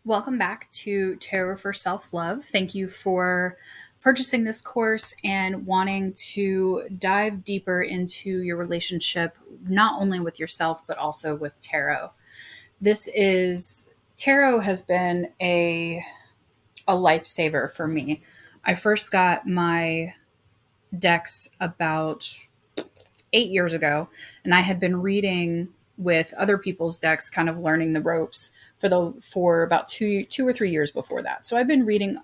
Welcome back to Tarot for Self Love. Thank you for purchasing this course and wanting to dive deeper into your relationship, not only with yourself, but also with tarot. Tarot has been a lifesaver for me. I first got my decks about 8 years ago, and I had been reading with other people's decks, kind of learning the ropes for about two or 3 years before that. So I've been reading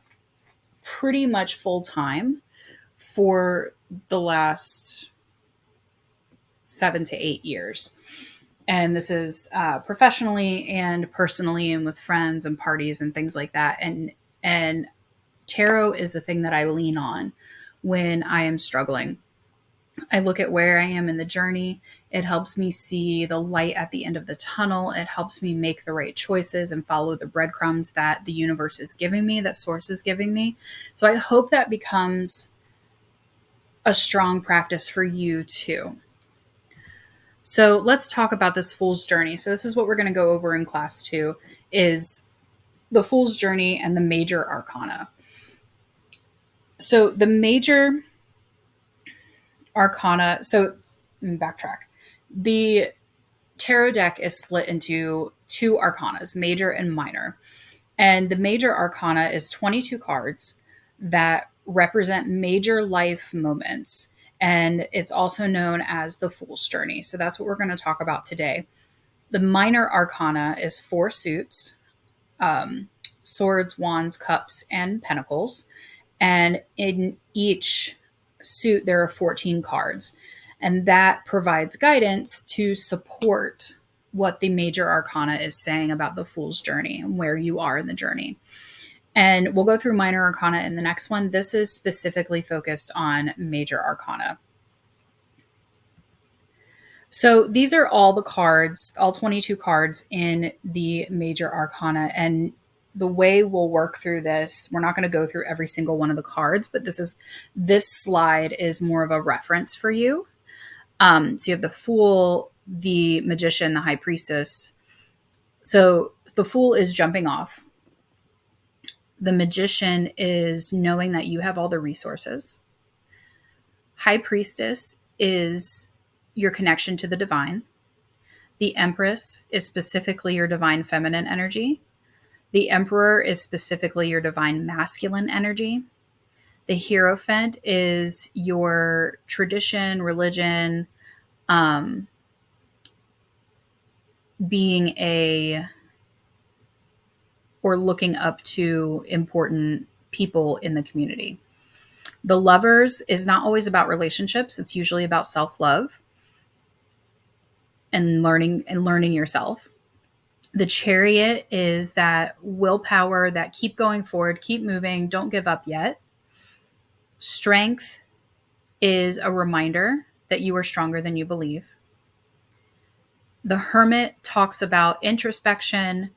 pretty much full time for the last 7 to 8 years. And this is professionally and personally, and with friends and parties and things like that. And tarot is the thing that I lean on when I am struggling. I look at where I am in the journey. It helps me see the light at the end of the tunnel. It helps me make the right choices and follow the breadcrumbs that the universe is giving me, that source is giving me. So I hope that becomes a strong practice for you too. So let's talk about this fool's journey. So this is what we're going to go over in class 2 is the fool's journey and the major arcana. So the major arcana, so let me backtrack. The tarot deck is split into two arcanas, major and minor. And the major arcana is 22 cards that represent major life moments. And it's also known as the Fool's Journey. So that's what we're going to talk about today. The minor arcana is 4 suits, swords, wands, cups, and pentacles. And in each suit, there are 14 cards. And that provides guidance to support what the major arcana is saying about the Fool's Journey and where you are in the journey. And we'll go through minor arcana in the next one. This is specifically focused on major arcana. So these are all the cards, all 22 cards in the major arcana. And the way we'll work through this, we're not going to go through every single one of the cards, but this slide is more of a reference for you. So you have the Fool, the Magician, the High Priestess. So the Fool is jumping off. The Magician is knowing that you have all the resources. High Priestess is your connection to the divine. The Empress is specifically your divine feminine energy. The Emperor is specifically your divine masculine energy. The Hierophant is your tradition, religion, being or looking up to important people in the community. The Lovers is not always about relationships. It's usually about self-love and learning yourself. The Chariot is that willpower, that keep going forward, keep moving, don't give up yet. Strength is a reminder that you are stronger than you believe. The Hermit talks about introspection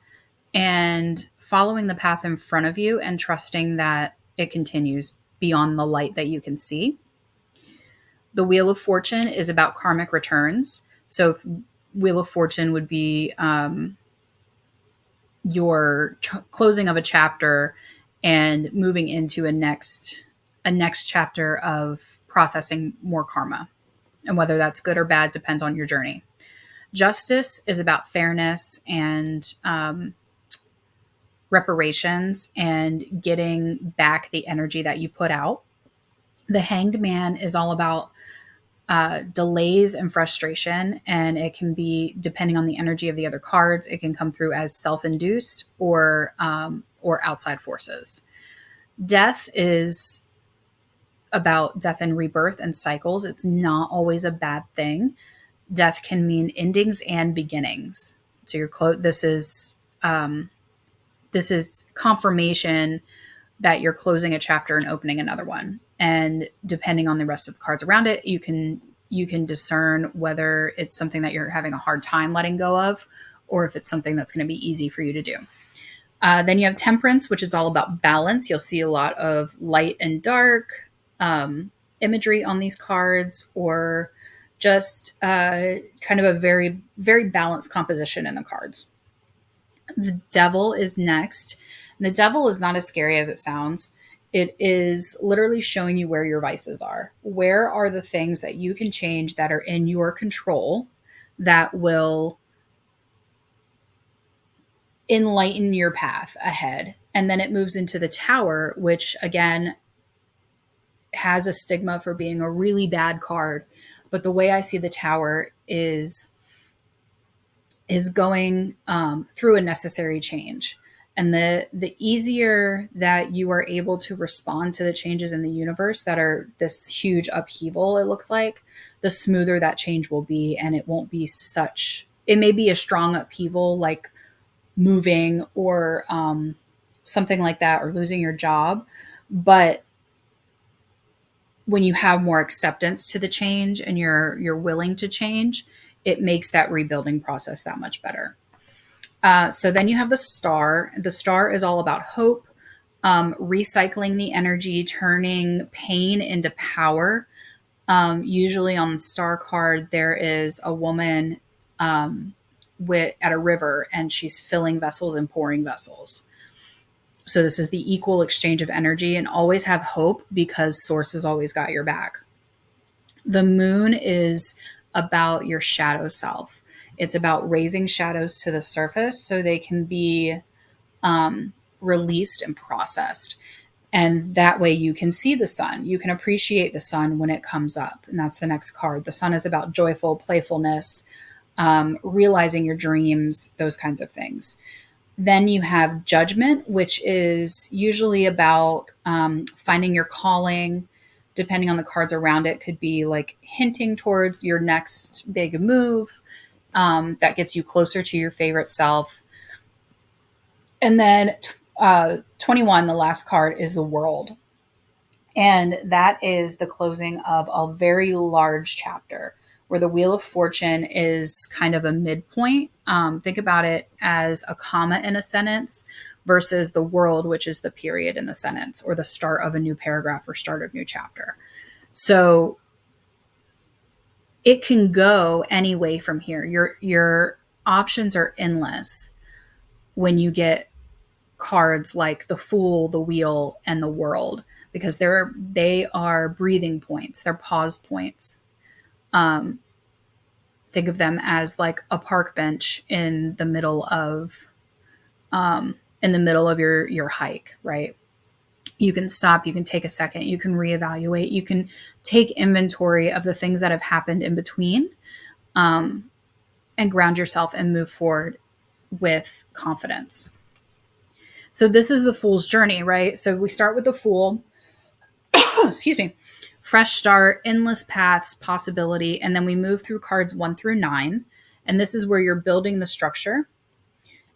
and following the path in front of you and trusting that it continues beyond the light that you can see. The Wheel of Fortune is about karmic returns. So Wheel of Fortune would be your closing of a chapter and moving into a next chapter of processing more karma. And whether that's good or bad depends on your journey. Justice is about fairness and reparations and getting back the energy that you put out. The Hanged Man is all about delays and frustration, and it can be, depending on the energy of the other cards, it can come through as self-induced or outside forces. Death is about death and rebirth and cycles. It's not always a bad thing. Death can mean endings and beginnings. So this is confirmation that you're closing a chapter and opening another one. And depending on the rest of the cards around it, you can discern whether it's something that you're having a hard time letting go of, or if it's something that's going to be easy for you to do. Then you have Temperance, which is all about balance. You'll see a lot of light and dark imagery on these cards, or just kind of a very, very balanced composition in the cards. The devil is next. And the devil is not as scary as it sounds. It is literally showing you where your vices are. Where are the things that you can change that are in your control that will enlighten your path ahead? And then it moves into the tower, which again has a stigma for being a really bad card. But the way I see the tower is going through a necessary change. And the easier that you are able to respond to the changes in the universe that are this huge upheaval, it looks like, the smoother that change will be. And it won't be such, it may be a strong upheaval like moving or something like that, or losing your job. But when you have more acceptance to the change and you're willing to change, it makes that rebuilding process that much better. So then you have the star. The star is all about hope, recycling the energy, turning pain into power. Usually on the star card, there is a woman at a river, and she's filling vessels and pouring vessels. So this is the equal exchange of energy, and always have hope because source has always got your back. The moon is about your shadow self. It's about raising shadows to the surface so they can be released and processed. And that way you can see the sun. You can appreciate the sun when it comes up. And that's the next card. The sun is about joyful playfulness, realizing your dreams, those kinds of things. Then you have judgment, which is usually about finding your calling. Depending on the cards around it, could be like hinting towards your next big move that gets you closer to your favorite self. And then 21, the last card, is the world. And that is the closing of a very large chapter where the Wheel of Fortune is kind of a midpoint. Think about it as a comma in a sentence versus the world, which is the period in the sentence, or the start of a new paragraph or start of a new chapter. So it can go any way from here. Your options are endless when you get cards like the Fool, the Wheel, and the World, because they are breathing points. They're pause points. Think of them as like a park bench in the middle of your hike, right? You can stop, you can take a second, you can reevaluate, you can take inventory of the things that have happened in between, and ground yourself and move forward with confidence. So this is the Fool's journey, right? So we start with the Fool. Excuse me. Fresh start, endless paths, possibility, and then we move through cards 1 through 9. And this is where you're building the structure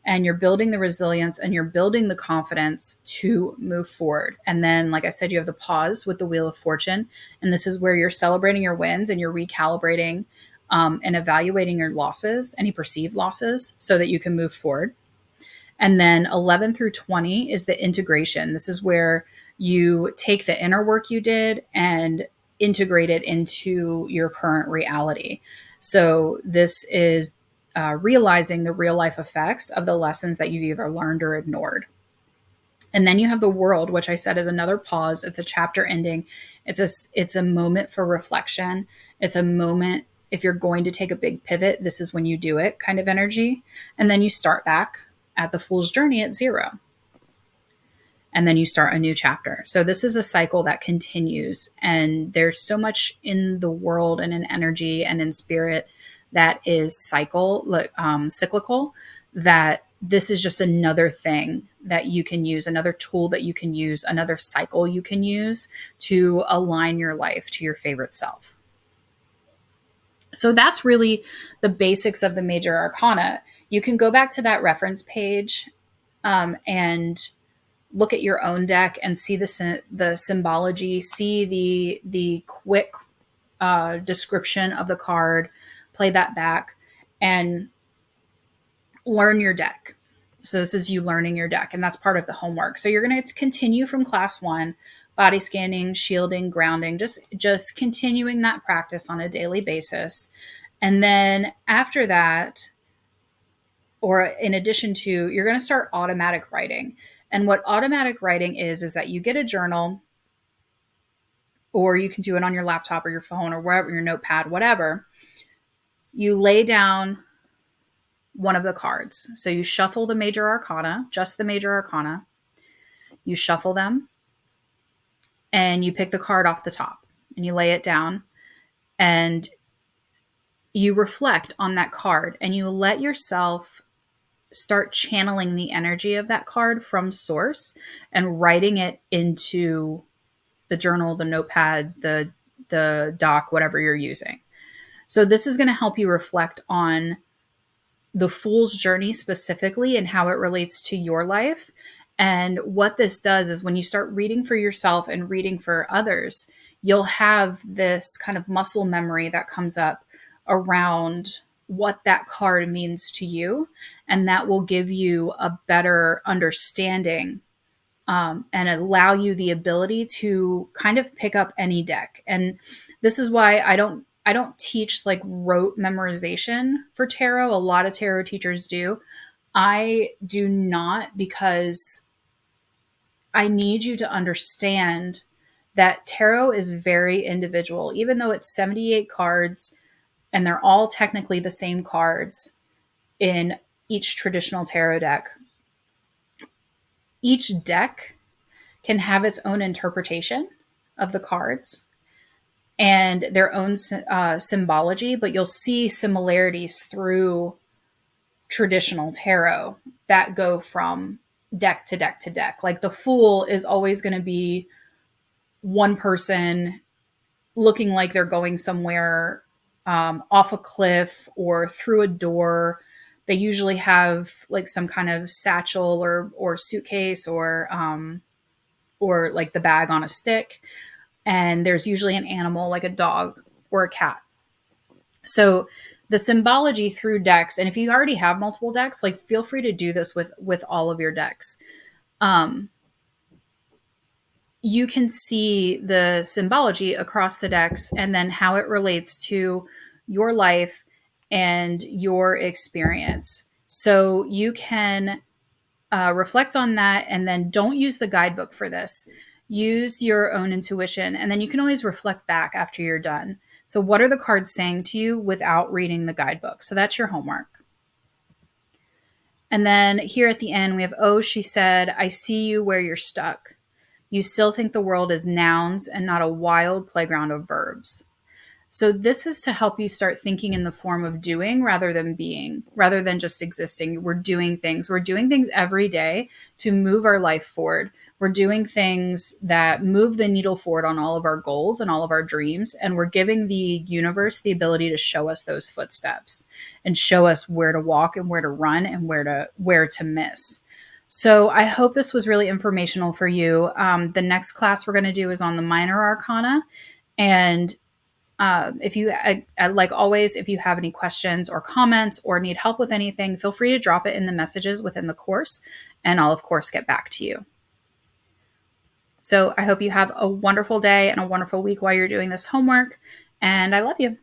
and you're building the resilience and you're building the confidence to move forward. And then, like I said, you have the pause with the Wheel of Fortune. And this is where you're celebrating your wins and you're recalibrating and evaluating your losses, any perceived losses, so that you can move forward. And then 11 through 20 is the integration. This is where you take the inner work you did and integrate it into your current reality. So this is realizing the real life effects of the lessons that you've either learned or ignored. And then you have the world, which I said is another pause. It's a chapter ending. It's a moment for reflection. It's a moment, if you're going to take a big pivot, this is when you do it, kind of energy. And then you start back at the Fool's journey at 0. And then you start a new chapter. So this is a cycle that continues. And there's so much in the world and in energy and in spirit that is cyclical, that this is just another thing that you can use, another tool that you can use, another cycle you can use to align your life to your favorite self. So that's really the basics of the major arcana. You can go back to that reference page and look at your own deck and see the symbology, see the quick description of the card, play that back, and learn your deck. So this is you learning your deck, and that's part of the homework. So you're going to continue from class 1, body scanning, shielding, grounding, just continuing that practice on a daily basis. And then after that, or in addition to, you're going to start automatic writing. And what automatic writing is that you get a journal, or you can do it on your laptop or your phone or wherever, your notepad, whatever. You lay down one of the cards. So you shuffle the major arcana, just the major arcana. You shuffle them and you pick the card off the top and you lay it down and you reflect on that card and you let yourself start channeling the energy of that card from source and writing it into the journal, the notepad, the doc, whatever you're using. So this is going to help you reflect on the Fool's journey specifically and how it relates to your life. And what this does is when you start reading for yourself and reading for others, you'll have this kind of muscle memory that comes up around what that card means to you. And that will give you a better understanding and allow you the ability to kind of pick up any deck. And this is why I don't teach like rote memorization for tarot. A lot of tarot teachers do. I do not, because I need you to understand that tarot is very individual. Even though it's 78 cards and they're all technically the same cards in each traditional tarot deck, each deck can have its own interpretation of the cards and their own symbology, but you'll see similarities through traditional tarot that go from deck to deck to deck. Like the Fool is always going to be one person looking like they're going somewhere off a cliff or through a door. They usually have like some kind of satchel or suitcase or like the bag on a stick. And there's usually an animal like a dog or a cat. So the symbology through decks, and if you already have multiple decks, like feel free to do this with all of your decks. You can see the symbology across the decks and then how it relates to your life and your experience. So you can reflect on that and then don't use the guidebook for this. Use your own intuition, and then you can always reflect back after you're done. So, what are the cards saying to you without reading the guidebook? So, that's your homework. And then here at the end, we have, oh, she said, I see you where you're stuck. You still think the world is nouns and not a wild playground of verbs. So this is to help you start thinking in the form of doing rather than being, rather than just existing. We're doing things. We're doing things every day to move our life forward. We're doing things that move the needle forward on all of our goals and all of our dreams. And we're giving the universe the ability to show us those footsteps and show us where to walk and where to run and where to miss. So I hope this was really informational for you. The next class we're going to do is on the minor arcana. And if you, like always, if you have any questions or comments or need help with anything, feel free to drop it in the messages within the course, and I'll, of course, get back to you. So I hope you have a wonderful day and a wonderful week while you're doing this homework, and I love you.